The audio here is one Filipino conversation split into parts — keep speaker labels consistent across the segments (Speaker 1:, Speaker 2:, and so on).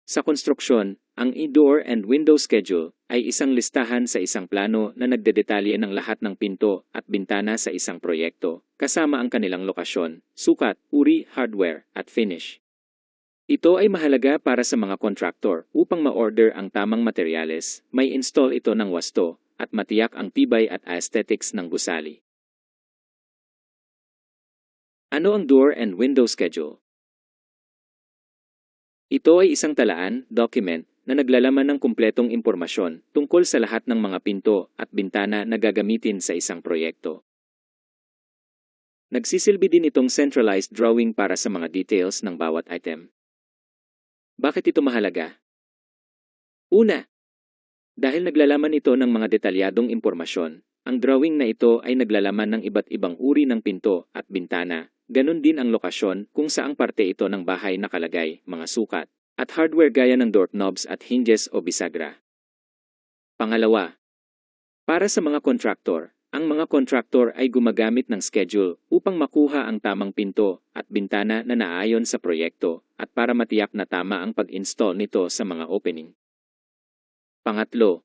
Speaker 1: Sa konstruksyon, ang door and window schedule ay isang listahan sa isang plano na nagdedetalye ng lahat ng pinto at bintana sa isang proyekto, kasama ang kanilang lokasyon, sukat, uri, hardware, at finish. Ito ay mahalaga para sa mga kontraktor upang ma-order ang tamang materyales, may install ito ng wasto, at matiyak ang tibay at aesthetics ng gusali. Ano ang door and window schedule? Ito ay isang talaan, document, na naglalaman ng kumpletong impormasyon tungkol sa lahat ng mga pinto at bintana na gagamitin sa isang proyekto. Nagsisilbi din itong centralized drawing para sa mga details ng bawat item. Bakit ito mahalaga? Una, dahil naglalaman ito ng mga detalyadong impormasyon, ang drawing na ito ay naglalaman ng iba't ibang uri ng pinto at bintana, ganun din ang lokasyon kung saang parte ito ng bahay nakalagay, mga sukat, at hardware gaya ng doorknobs at hinges o bisagra. Pangalawa, para sa mga kontraktor, ang mga kontraktor ay gumagamit ng schedule upang makuha ang tamang pinto at bintana na naayon sa proyekto at para matiyak na tama ang pag-install nito sa mga opening. Pangatlo,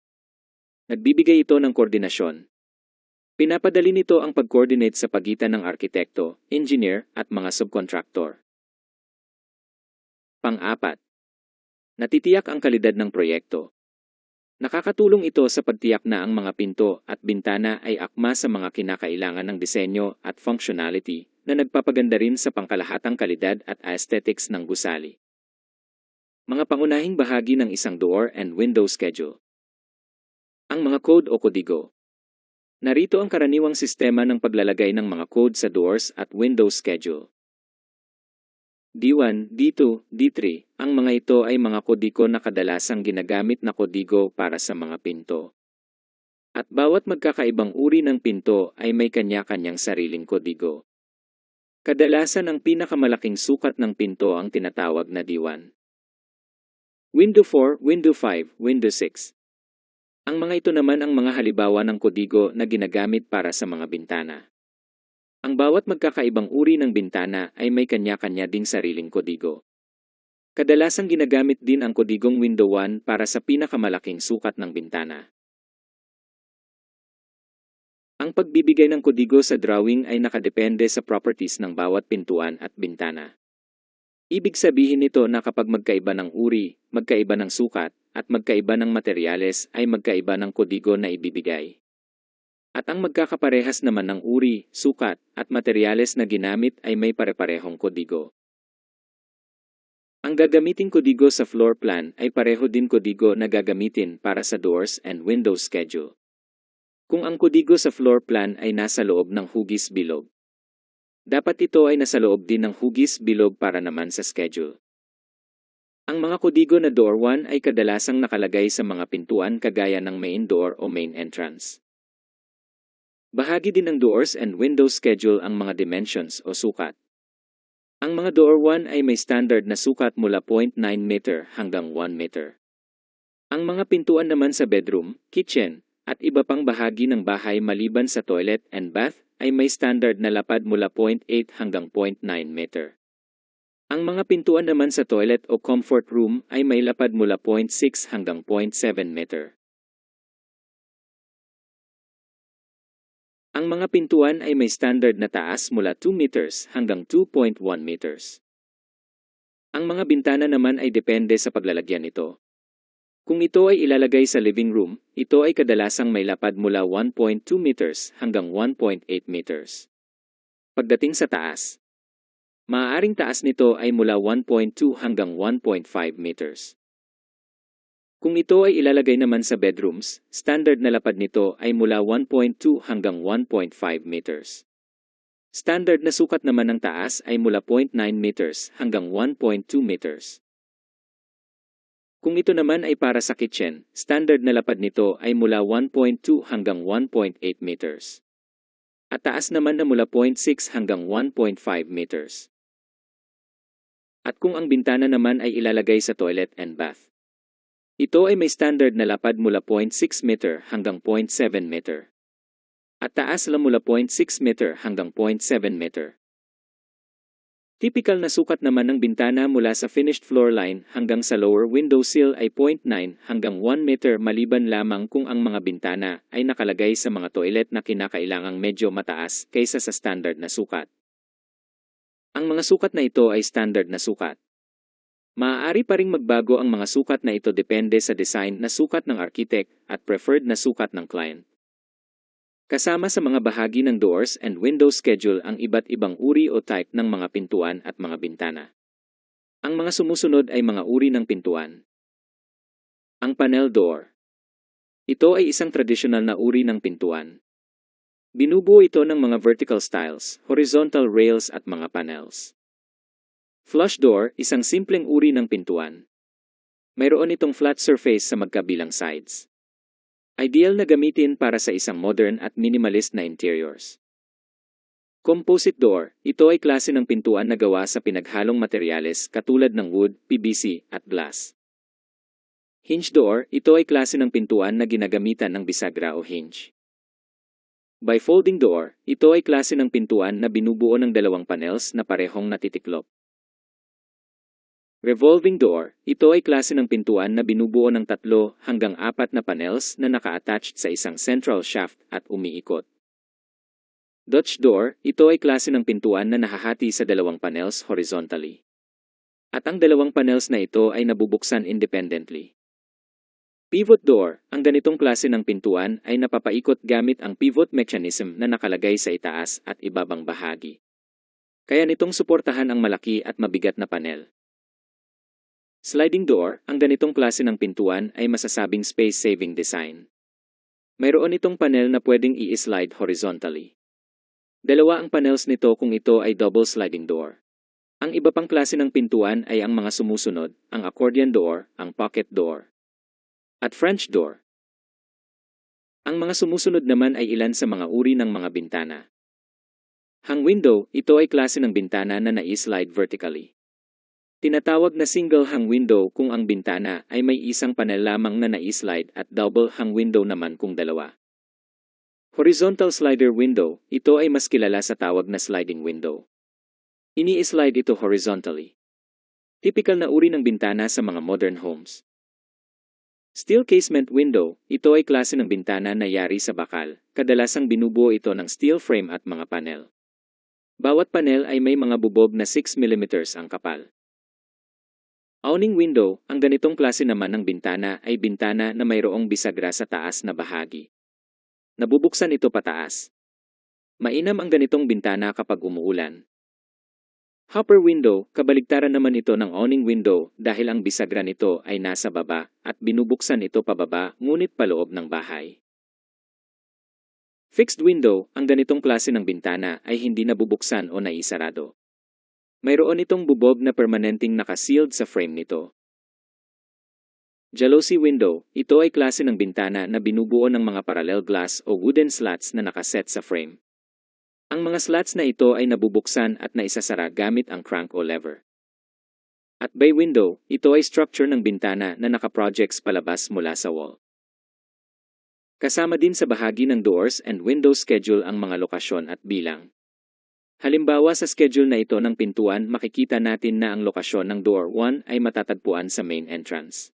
Speaker 1: nagbibigay ito ng koordinasyon. Pinapadali nito ang pag-coordinate sa pagitan ng arkitekto, engineer at mga subcontractor. Pang-apat, natitiyak ang kalidad ng proyekto. Nakakatulong ito sa pagtiyak na ang mga pinto at bintana ay akma sa mga kinakailangan ng disenyo at functionality na nagpapaganda rin sa pangkalahatang kalidad at aesthetics ng gusali. Mga pangunahing bahagi ng isang door and window schedule. Ang mga code o kodigo. Narito ang karaniwang sistema ng paglalagay ng mga code sa doors at window schedule. D1, D2, D3, ang mga ito ay mga kodigo na kadalasang ginagamit na kodigo para sa mga pinto. At bawat magkakaibang uri ng pinto ay may kanya-kanyang sariling kodigo. Kadalasan ang pinakamalaking sukat ng pinto ang tinatawag na D1. Window 4, Window 5, Window 6. Ang mga ito naman ang mga halimbawa ng kodigo na ginagamit para sa mga bintana. Ang bawat magkakaibang uri ng bintana ay may kanya-kanya ding sariling kodigo. Kadalasang ginagamit din ang kodigong Window 1 para sa pinakamalaking sukat ng bintana. Ang pagbibigay ng kodigo sa drawing ay nakadepende sa properties ng bawat pintuan at bintana. Ibig sabihin nito na kapag magkaiba ng uri, magkaiba ng sukat, at magkaiba ng materyales ay magkaiba ng kodigo na ibibigay. At ang magkakaparehas naman ng uri, sukat, at materyales na ginamit ay may pare-parehong kodigo. Ang gagamiting kodigo sa floor plan ay pareho din kodigo na gagamitin para sa doors and window schedule. Kung ang kodigo sa floor plan ay nasa loob ng hugis bilog, dapat ito ay nasa loob din ng hugis bilog para naman sa schedule. Ang mga kodigo na door 1 ay kadalasang nakalagay sa mga pintuan kagaya ng main door o main entrance. Bahagi din ng doors and window schedule ang mga dimensions o sukat. Ang mga door 1 ay may standard na sukat mula 0.9 meter hanggang 1 meter. Ang mga pintuan naman sa bedroom, kitchen, at iba pang bahagi ng bahay maliban sa toilet and bath ay may standard na lapad mula 0.8 hanggang 0.9 meter. Ang mga pintuan naman sa toilet o comfort room ay may lapad mula 0.6 hanggang 0.7 meter. Ang mga pintuan ay may standard na taas mula 2 meters hanggang 2.1 meters. Ang mga bintana naman ay depende sa paglalagyan nito. Kung ito ay ilalagay sa living room, ito ay kadalasang may lapad mula 1.2 meters hanggang 1.8 meters. Pagdating sa taas, maaaring taas nito ay mula 1.2 hanggang 1.5 meters. Kung ito ay ilalagay naman sa bedrooms, standard na lapad nito ay mula 1.2 hanggang 1.5 meters. Standard na sukat naman ng taas ay mula 0.9 meters hanggang 1.2 meters. Kung ito naman ay para sa kitchen, standard na lapad nito ay mula 1.2 hanggang 1.8 meters. At taas naman na mula 0.6 hanggang 1.5 meters. At kung ang bintana naman ay ilalagay sa toilet and bath, ito ay may standard na lapad mula 0.6 meter hanggang 0.7 meter. At taas lang mula 0.6 meter hanggang 0.7 meter. Typical na sukat naman ng bintana mula sa finished floor line hanggang sa lower window sill ay 0.9 hanggang 1 meter maliban lamang kung ang mga bintana ay nakalagay sa mga toilet na kinakailangang medyo mataas kaysa sa standard na sukat. Ang mga sukat na ito ay standard na sukat. Maaari pa ring magbago ang mga sukat na ito depende sa design na sukat ng architect at preferred na sukat ng client. Kasama sa mga bahagi ng doors and window schedule ang iba't ibang uri o type ng mga pintuan at mga bintana. Ang mga sumusunod ay mga uri ng pintuan. Ang panel door. Ito ay isang tradisyonal na uri ng pintuan. Binubuo ito ng mga vertical stiles, horizontal rails at mga panels. Flush door, isang simpleng uri ng pintuan. Mayroon itong flat surface sa magkabilang sides. Ideal na gamitin para sa isang modern at minimalist na interiors. Composite door, ito ay klase ng pintuan na gawa sa pinaghalong materyales katulad ng wood, PVC, at glass. Hinge door, ito ay klase ng pintuan na ginagamitan ng bisagra o hinge. Bifolding door, ito ay klase ng pintuan na binubuo ng dalawang panels na parehong natitiklop. Revolving door, ito ay klase ng pintuan na binubuo ng 3 hanggang 4 na panels na naka-attached sa isang central shaft at umiikot. Dutch door, ito ay klase ng pintuan na nahahati sa 2 panels horizontally. At ang 2 panels na ito ay nabubuksan independently. Pivot door, ang ganitong klase ng pintuan ay napapaikot gamit ang pivot mechanism na nakalagay sa itaas at ibabang bahagi. Kaya nitong suportahan ang malaki at mabigat na panel. Sliding door, ang ganitong klase ng pintuan ay masasabing space-saving design. Mayroon itong panel na pwedeng i-slide horizontally. 2 ang panels nito kung ito ay double sliding door. Ang iba pang klase ng pintuan ay ang mga sumusunod, ang accordion door, ang pocket door, at French door. Ang mga sumusunod naman ay ilan sa mga uri ng mga bintana. Hang window, ito ay klase ng bintana na nai-slide vertically. Tinatawag na single hang window kung ang bintana ay may isang panel lamang na nai-slide at double hang window naman kung 2. Horizontal slider window, ito ay mas kilala sa tawag na sliding window. Ini-slide ito horizontally. Typical na uri ng bintana sa mga modern homes. Steel casement window, ito ay klase ng bintana na yari sa bakal, kadalasang binubuo ito ng steel frame at mga panel. Bawat panel ay may mga bubog na 6 mm ang kapal. Awning window, ang ganitong klase naman ng bintana ay bintana na mayroong bisagra sa taas na bahagi. Nabubuksan ito pataas. Mainam ang ganitong bintana kapag umuulan. Hopper window, kabaligtaran naman ito ng awning window dahil ang bisagra nito ay nasa baba at binubuksan ito pababa ngunit paloob ng bahay. Fixed window, ang ganitong klase ng bintana ay hindi nabubuksan o naisarado. Mayroon itong bubog na permanenteng nakasealed sa frame nito. Jalousie window, ito ay klase ng bintana na binubuo ng mga parallel glass o wooden slats na nakaset sa frame. Ang mga slats na ito ay nabubuksan at naisasara gamit ang crank o lever. At bay window, ito ay structure ng bintana na nakaprojects palabas mula sa wall. Kasama din sa bahagi ng doors and window schedule ang mga lokasyon at bilang. Halimbawa sa schedule na ito ng pintuan, makikita natin na ang lokasyon ng door 1 ay matatagpuan sa main entrance.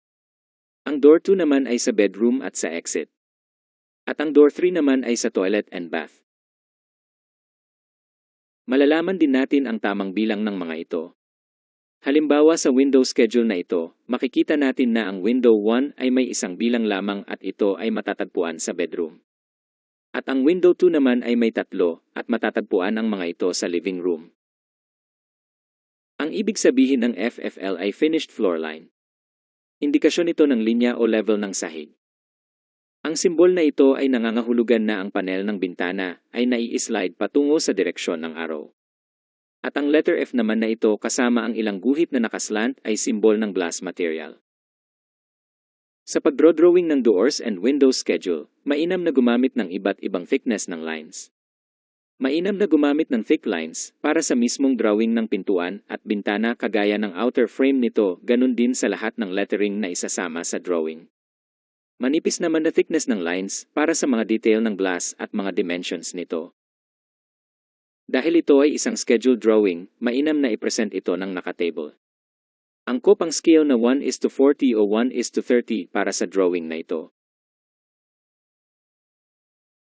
Speaker 1: Ang door 2 naman ay sa bedroom at sa exit. At ang door 3 naman ay sa toilet and bath. Malalaman din natin ang tamang bilang ng mga ito. Halimbawa sa window schedule na ito, makikita natin na ang window 1 ay may isang bilang lamang at ito ay matatagpuan sa bedroom. At ang window 2 naman ay may 3 at matatagpuan ang mga ito sa living room. Ang ibig sabihin ng FFL ay finished floor line. Indikasyon ito ng linya o level ng sahig. Ang simbol na ito ay nangangahulugan na ang panel ng bintana ay nai-slide patungo sa direksyon ng arrow. At ang letter F naman na ito kasama ang ilang guhit na nakaslant ay simbol ng glass material. Sa pag-drawing ng doors and window schedule, mainam na gumamit ng iba't ibang thickness ng lines. Mainam na gumamit ng thick lines para sa mismong drawing ng pintuan at bintana kagaya ng outer frame nito, ganun din sa lahat ng lettering na isasama sa drawing. Manipis naman na thickness ng lines para sa mga detail ng glass at mga dimensions nito. Dahil ito ay isang scheduled drawing, mainam na i-present ito ng nakatable. Angkop ang scale na 1:40 o 1:30 para sa drawing na ito.